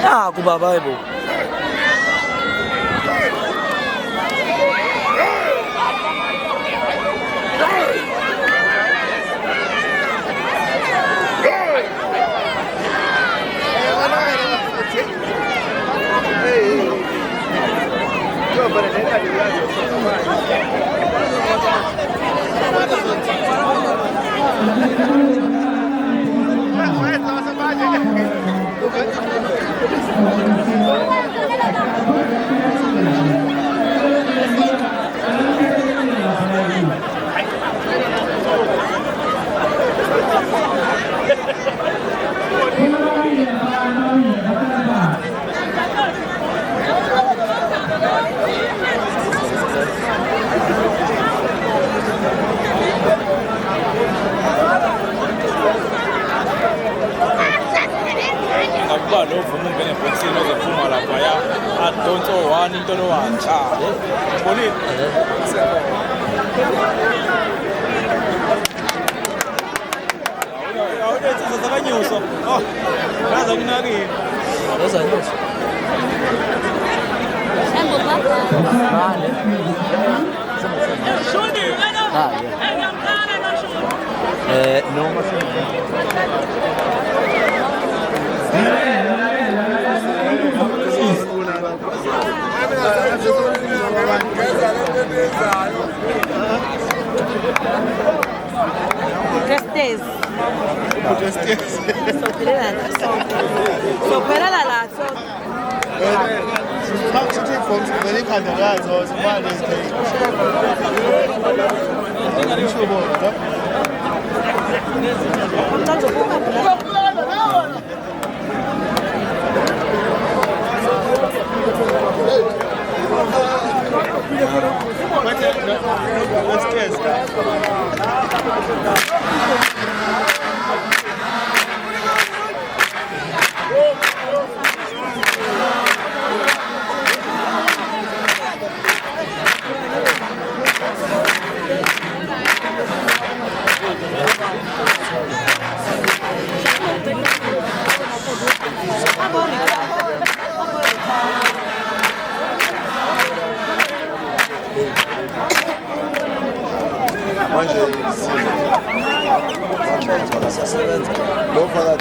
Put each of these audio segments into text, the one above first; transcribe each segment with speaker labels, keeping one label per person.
Speaker 1: Ah, kuba Bible.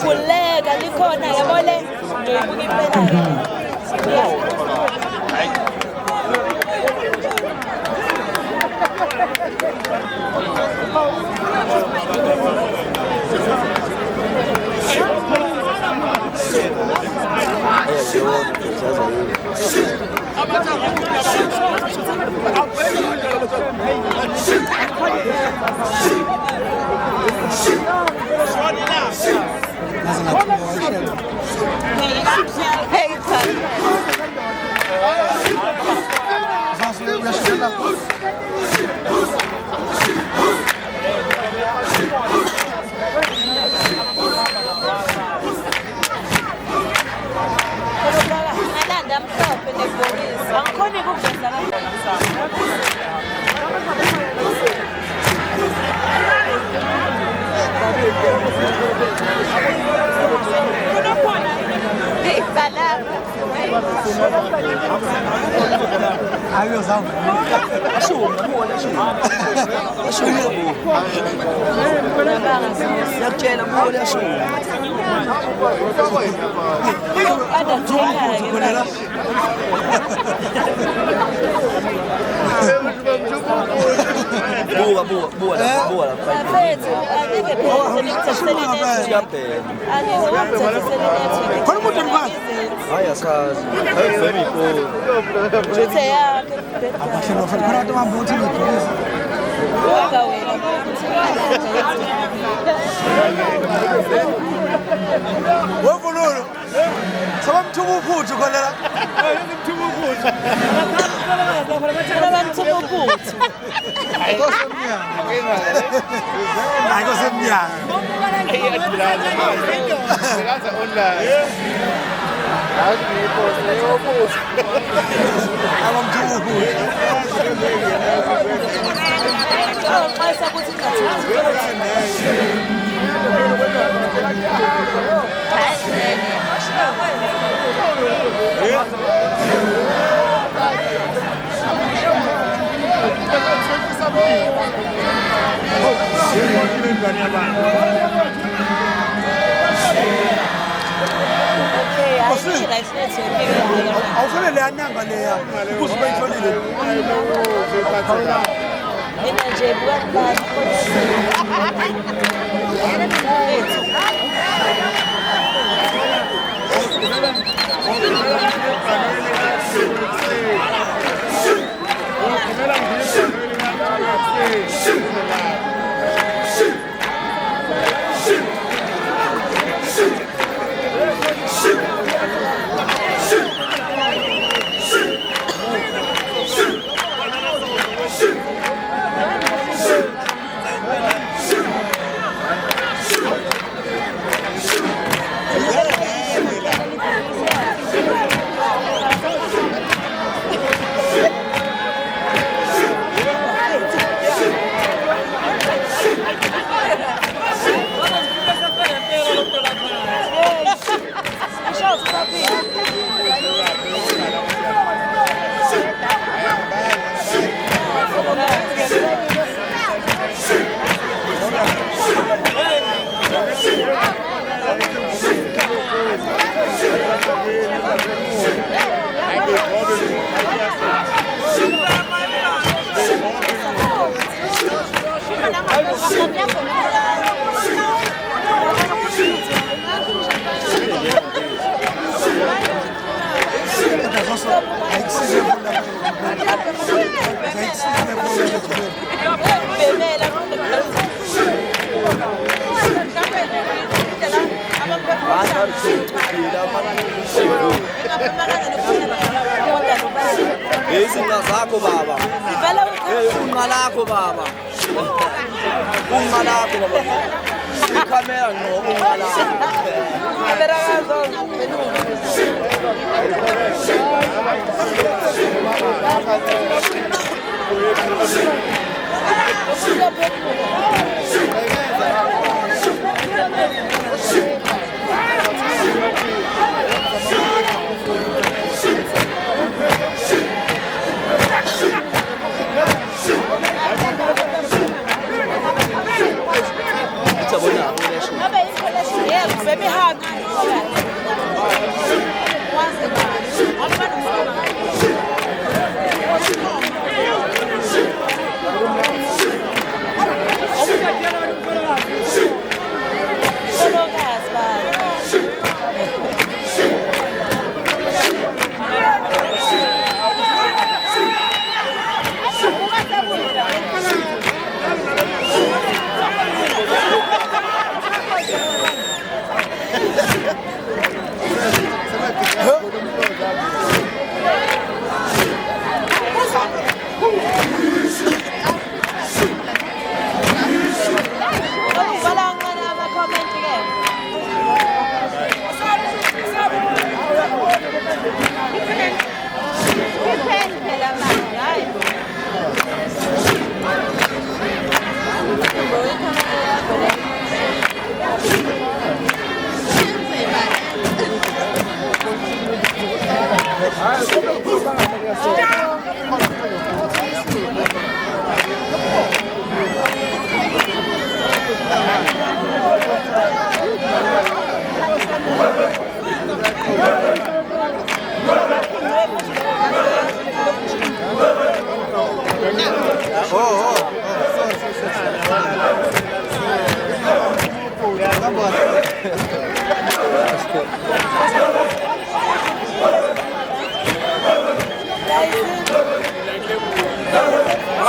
Speaker 2: Kulega likhona yabo le ngiyibuka impela.
Speaker 1: awufanele yananga leya ukuze bayitholile
Speaker 2: mina nje bukahlala
Speaker 3: izinqa zakho baba unqa lakho baba unqa lakho baba ikhamera ngqo unqa lakho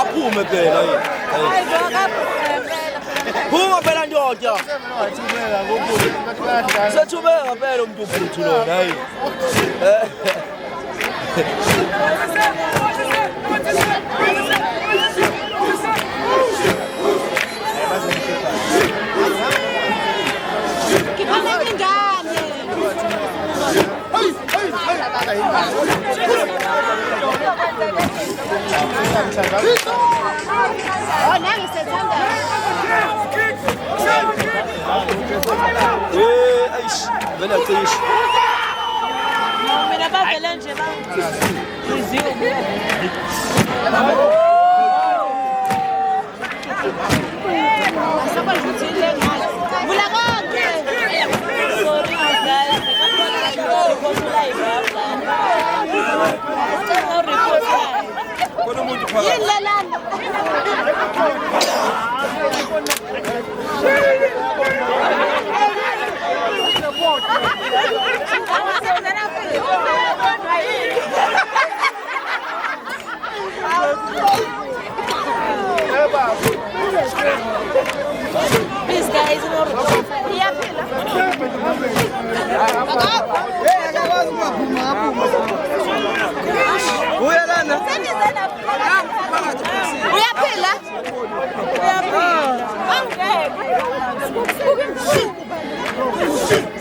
Speaker 3: Aphume phela yini. Phuma phela ndoda. Sethubeka phela umuntu uphuthu lona hayi. ايش بلا تعيش
Speaker 2: من باب الانجه بقى These guys uyaphila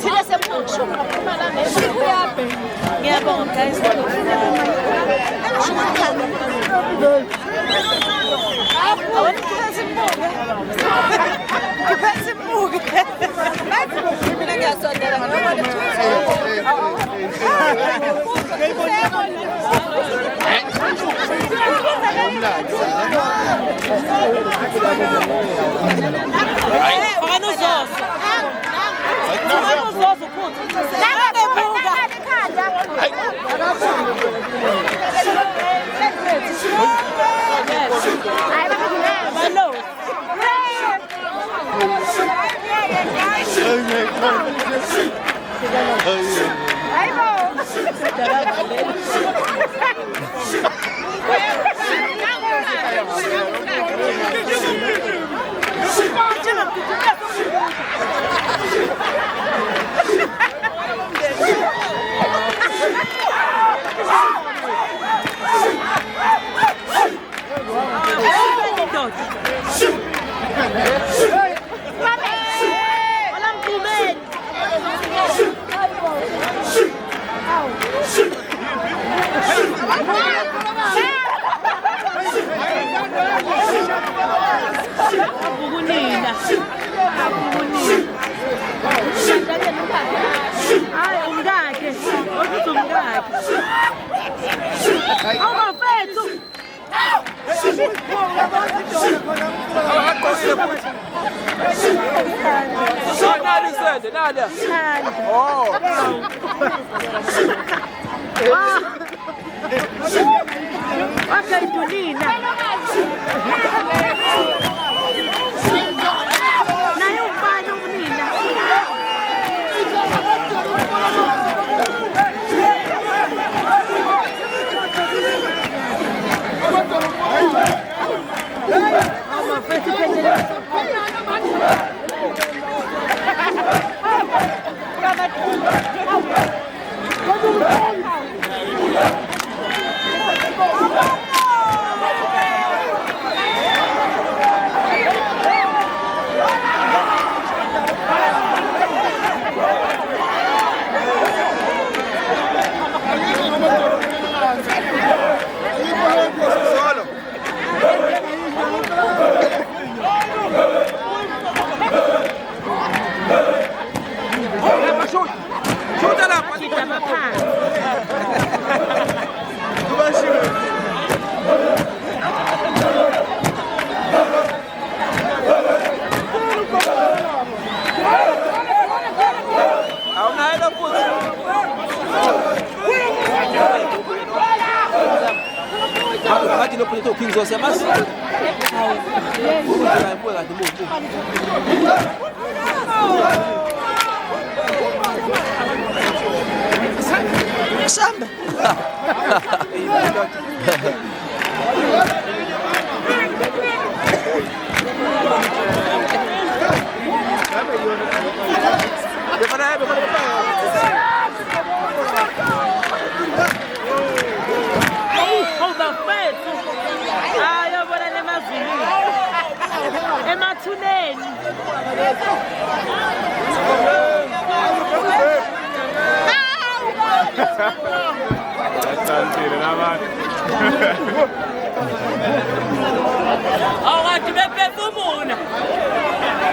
Speaker 2: thina semushuma ngiyabonga guys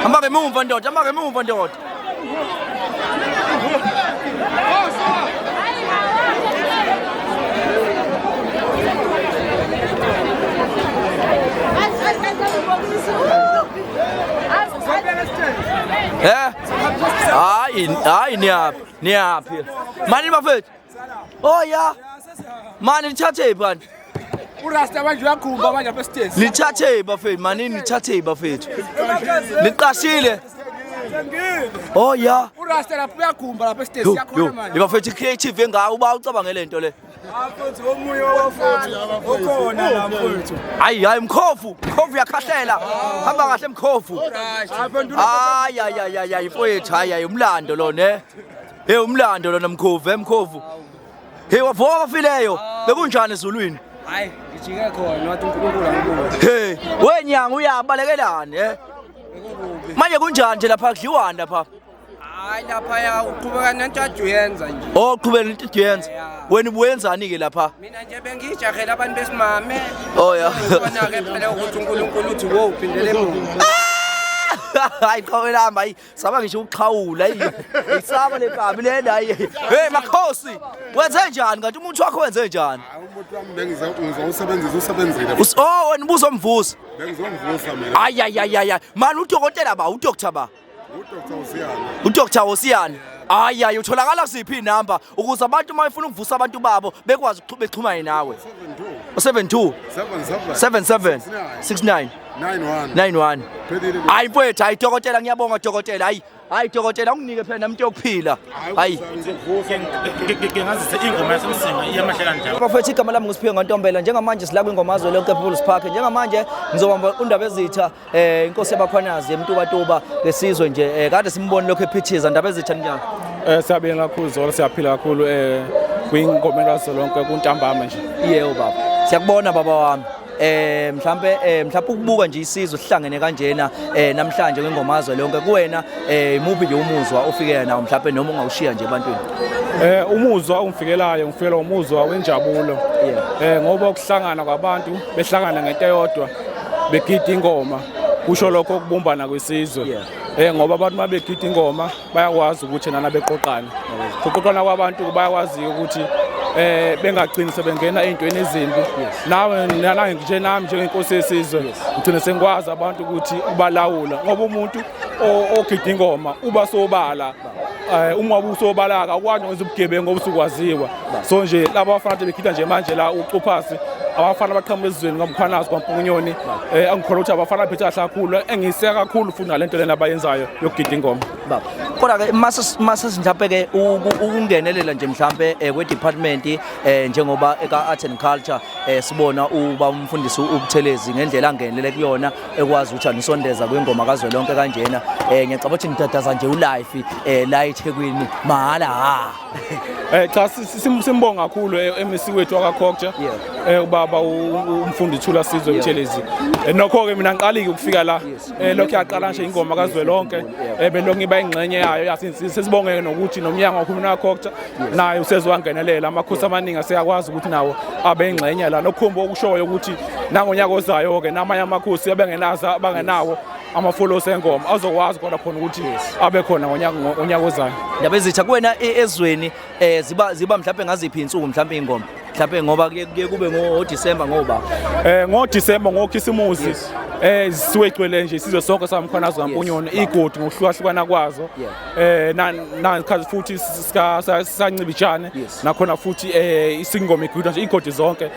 Speaker 3: Amake move ndoda. hayi niyaphi mani bafethu oh ya mani lithathe bani
Speaker 1: urasta manje uyakhumba manje apha esitezi
Speaker 3: lithathe bafethu mani lithathe bafethu liqashile oh ya
Speaker 1: urasta lapha uyakhumba lapha esitezi yakhona manje
Speaker 3: bafethu creative engawo uba ucabangele into le
Speaker 1: afethu omunye wafethu okhona la mfethu
Speaker 3: hayi mkhofu yakhahlela hamba kahle mkhofu hayi mfethu hayi umlando lo ne umlando lona mkhovu hey wavoka fileyo bekunjani ezulwini
Speaker 1: hayi ngijike khona wathi uNkulunkulu angibonge
Speaker 3: hey wenyanga uyabalekelani manje kunjani nje lapha kudliwani lapha
Speaker 1: hayi lapha ya uqhubeka nento yenza nje
Speaker 3: uqhubeka nento yenza wena ubuyenzani ke lapha
Speaker 1: mina nje bengijahela abantu besimame
Speaker 3: oh ya
Speaker 1: ubona ke phela ukuthi uNkulunkulu uthi wo uphindele emuva
Speaker 3: hayi qhawela hamba hayi saba ngisho uqhawula isaba leqhabi lena hayi hey makhosi wenze njani kanti umuntu wakho wenze njani
Speaker 4: umuntu wami ngizowusebenzisile
Speaker 3: oh wena ubuzomvusa
Speaker 4: bengizomvusa mina
Speaker 3: ay manje udokotela ba udoctor ba udoctor Osiyani ay utholakala siphi inamba ukuze abantu mayifuna ukuvusa abantu babo bekwazi ukuxhuma nawe 72 77 69 91 hayi mfethu hayi dokotela ngiyabonga dokotela hayi dokotela unginike phela namuntu yokuphila hayi
Speaker 5: ngazise ingoma yasemsinga iyamahle kanjalo
Speaker 3: bafethu igama lami ngusiphiwe ngoNtombela njengamanje sila kwingomazwe lonke People's Park njengamanje ngizobamba undaba ezitha inkosi yabakhwanazi emntubatuba lesizwe nje kade simbone lokho ephithiza ndaba ezitha njani
Speaker 5: siyabinga kakhulu zolo siyaphila kakhulu kwingoma lazolonke kuntambama nje
Speaker 3: yebo baba siyakubona baba wami mhlambe ukubuka nje isizwe sihlangene kanjena namhlanje kwingomazwe lonke kuwena imuphi nje umuzwa ofike nawo mhlambe noma ungawushiya nje ebantwini
Speaker 5: umuzwa ungifikelayo ngifikela umuzwa wenjabulo ngoba ukuhlangana kwabantu behlangana ngento eyodwa begida ingoma kusho lokho ukubumbana kwesizwe ngoba abantu mabegida ingoma bayakwazi ukuthi nana beqoqana ukuqoqana kwabantu bayakwazi ukuthi bengagcini sebengena ezintweni ezimbi nawe nje nami njengenkosi yesizwe ngithina sengikwazi abantu ukuthi ubalawula ngoba umuntu ogida ingoma uba sobala uma ubusobala akwazi ukwenza ubugebengu obusukwaziwa so nje laba bafana begida nje manje la uCuphasi abafana baqhamuka ezweni ngomkhwanazi kwaMpunyoni angikholwa ukuthi abafana phethe kakhulu engiseka kakhulu futhi nalento lena abayenzayo yokugida ingoma
Speaker 3: baba kodwa ke mase mhlambe ke ukungenelela nje mhlambe kwe department njengoba eka art and culture sibona uba umfundisi uButhelezi ngendlela angenele kuyona ekwazi ukuthi anisondeza kwingoma kazwelonke kanjena ngiyacabanga ukuthi ngidadaza nje ulife la eThekwini mahala
Speaker 5: cha simbonga kakhulu eMC wethu akaCocture ubaba umfundi Thula Sizwe Buthelezi nokho ke mina ngiqalike ukufika la lokho yaqala nje ingoma kazwelonke belonke iba ingxenye yayo sesibongeke nokuthi nomnyango wakhuluma akaCocture naye usezwangenelela amakhosi amaningi aseyakwazi ukuthi nawo abe ingxenye la nokhomba okushoyo ukuthi nangonyaka ozayo ke namanye amakhosi abengenaza bangenawo ama-followers engoma azokwazi kodwa khona ukuthi abe khona ngonyaka ozayo
Speaker 3: ndaba ezitha kuwena ezweni ziba mhlawumbe ngaziphi insuku mhlawumbe ingoma mhlawumbe ngoba kuye kube ngoDisemba ngoba
Speaker 5: ngoDisemba ngoKhisimusi siwegcwele nje sizwe sonke samkhwanazi kaMpunyoni igodi ngokuhlukahlukana kwazo na futhi sancibijane nakhona futhi isingoma igwida nje igodi zonke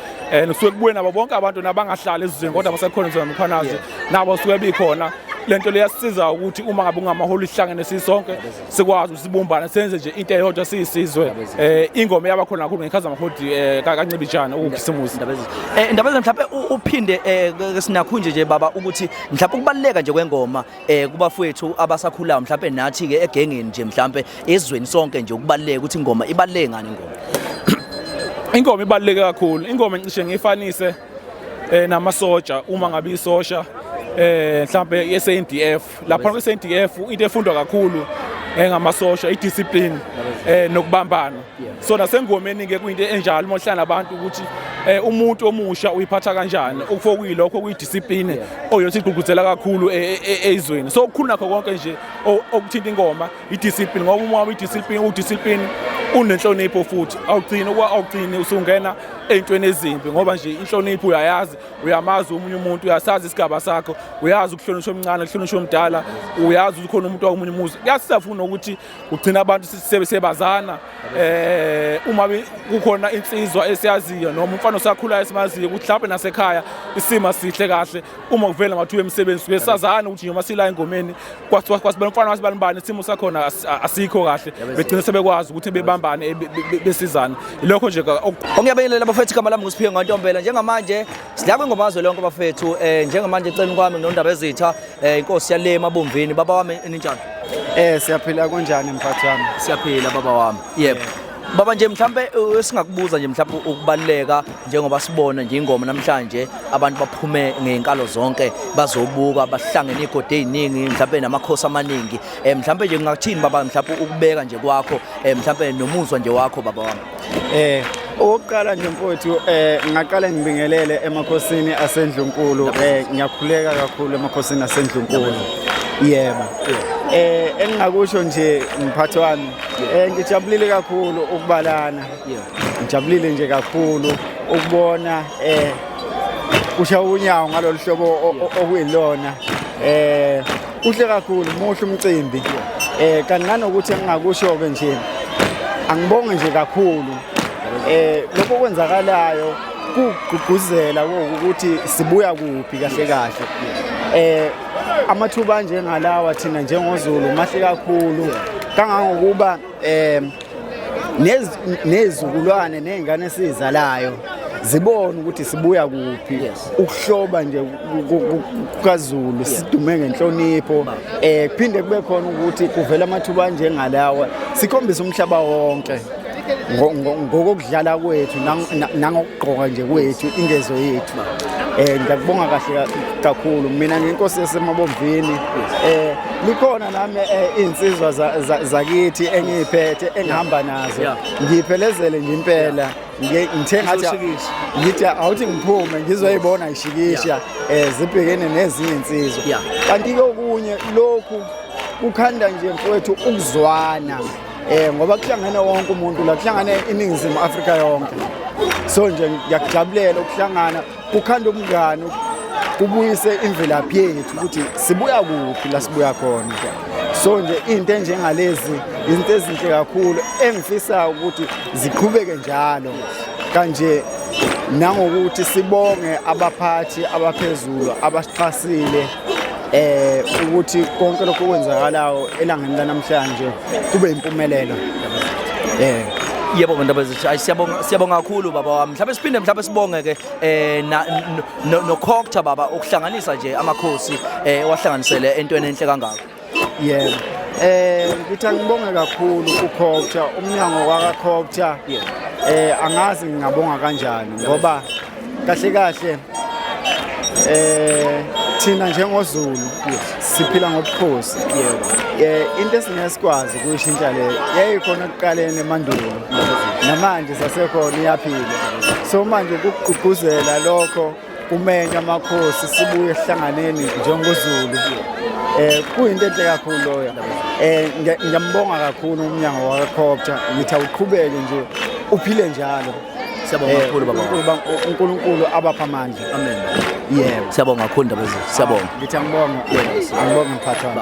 Speaker 5: nosuke kubuye nabo bonke abantu nabangahlala ezweni kodwa basekhona zamkhwanazi nabo suke bikhona lento leyasisiza ukuthi uma ngabe ungamaholo ihlangene sisonke sikwazi usibumbana senze nje into eyodwa siyisizwe ingoma yabakhona kakhulu ngekhaza amahodi kaNcibijana ukuKhisimusi
Speaker 3: indaba mhlawumbe uphinde sinakhunje nje baba ukuthi mhlawumbe ukubaleka nje kwengoma kubafowethu abasakhulayo mhlawumbe nathi ke egengeni nje mhlawumbe ezweni sonke nje ukubaleka ukuthi ingoma ibaleke ngani
Speaker 5: ingoma ibaleke kakhulu ingoma ngisho ngifanise namasoja uma ngabe isosha mhlawumbe yeSANDF lapha kweSANDF into efundwa kakhulu ngamasosha idiscipline nokubambana so nasengomeni ke kuyinto enjalo mohlala abantu ukuthi umuntu omusha uyiphatha kanjani ukufokuyilokho kuyidiscipline oyothi igqugquzela kakhulu ezweni so ukukhulu nakho konke nje okuthinta ingoma idiscipline ngoba uma idiscipline unenhlonipho futhi awugcini usungena ey'ntweni ezimbi ngoba nje inhlonipho uyayazi, uyamazi omunye umuntu, uyasazi isigaba sakho, uyazi ukuhlonishwa omncane, ukuhlonishwa omdala, uyazi ukuthi khona umuntu wakomunye umuzi. Kuyasiza futhi nokuthi ugcina abantu sebazana uma kukhona insizwa esiyaziyo noma umfana osakhulayo esimaziyo ukuthi mhlawumbe nasekhaya isimo sihle kahle uma kuvela amathuba emisebenzi suke sazana ukuthi noma sila engomeni kwasibona umfana wasibalibani isimo sakhona asikho kahle begcina sebekwazi ukuthi bebambane besizana. Ilokho nje
Speaker 3: Ngiyabingelela bafethu igama lami nguSiphiwe Ngantombela. Njengamanje sidla kwengomazwe lonke bafethu njengamanje eceleni kwami nondaba ezitha inkosi yalema bomvini. Baba wami ninjani?
Speaker 1: Siyaphila kunjani mphathi wami?
Speaker 3: Siyaphila baba wami. Yebo. Baba nje mhlambe singakubuza nje mhlambe ukubaleka njengoba sibona nje ingoma namhlanje abantu baphume ngenkalo zonke bazobuka bahlangene igodi eziningi mhlambe namakhosi amaningi mhlambe nje ngakuthini baba mhlambe ukubeka nje kwakho mhlambe nomuzwa nje wakho baba wami?
Speaker 1: Oqala nje mfowethu ngaqala ngibingelele emakhosini aseNdlunkulu ngiyakhuleka kakhulu emakhosini aseNdlunkulu. Yebo. Engingakusho nje mphathi wami ngijabulile kakhulu ukubalana. Ngijabulile nje kakhulu ukubona kusha unyawo ngalolu hlobo okuyilona. Kuhle kakhulu muhle umcimbi. Kanti nanokuthi engingakusho ke nje angibonge nje kakhulu lokho kwenzakalayo kugqugquzela ukuthi sibuya kuphi kahle kahle. Amathuba njengalawa thina njengoZulu mahle kakhulu kangangokuba nezizukulwane nezingane esizalayo zibone ukuthi sibuya kuphi ukuhloba nje kukaZulu sidume ngenhlonipho kuphinde kube khona ukuthi kuvela amathuba njengalawa sikhombisa umhlaba wonke ngokudlala kwethu nangokugqoka nje kwethu ingezo yethu. Ngiyakubonga kahle kakhulu mina nginkosi yaseMabomvini. Likhona nami insizwa zakithi engiphethe engihamba nazo ngiphelezele nje impela ngithe ngithi awuthi ngiphume ngizoyibona ishikisha zibhekene nezinye insizwa. Kanti ke okunye lokhu kukhanda nje mfowethu ukuzwana ngoba kuhlangene wonke umuntu la kuhlangane iningizimu Afrika yonke. So nje ngiyakujabulela ukuhlangana kukhanda umngane kubuyise imvelaphi yethu ukuthi sibuya kuphi la sibuya khona. So nje into enjengalezi izinto ezinhle kakhulu engifisa ukuthi ziqhubeke njalo kanje nangokuthi sibonge abaphathi abaphezulu abasixhasile ukuthi konke lokho kwenzakalayo elangeni lanamhlanje kube impumelelo.
Speaker 3: Yebo bandaba ezithi siyabonga kakhulu baba wami. Mhlawumbe siphinde mhlawumbe sibonge ke no Cocta baba ukuhlanganisa nje amakhosi wahlanganisele entweni enhle kangaka.
Speaker 1: Yebo. Ngithi ngibonge kakhulu uCocta umnyango wakwaCocta. Angazi ngingabonga kanjani ngoba kahle kahle thina njengoZulu siphila ngobukhosi. Into esingesikwazi kuyishintsha le yayikhona ekuqaleni emandulo namanje sasekhona iyaphila. So manje kugqugquzela lokho kumenya amakhosi sibuye ehlanganeni njengoZulu. Kuyinto enhle kakhulu loyo. Ngiyambonga kakhulu umnyango wakwaCocta ngithi awuqhubeke nje uphile njalo.
Speaker 3: Siyabonga kakhulu baba.
Speaker 1: uNkulunkulu abapha amandla.
Speaker 3: Amen.
Speaker 1: Yebo.
Speaker 3: Siyabonga kakhulu ndaba lezi. Siyabonga.
Speaker 1: Ngithi angibonga. Angibonga mphathi wami.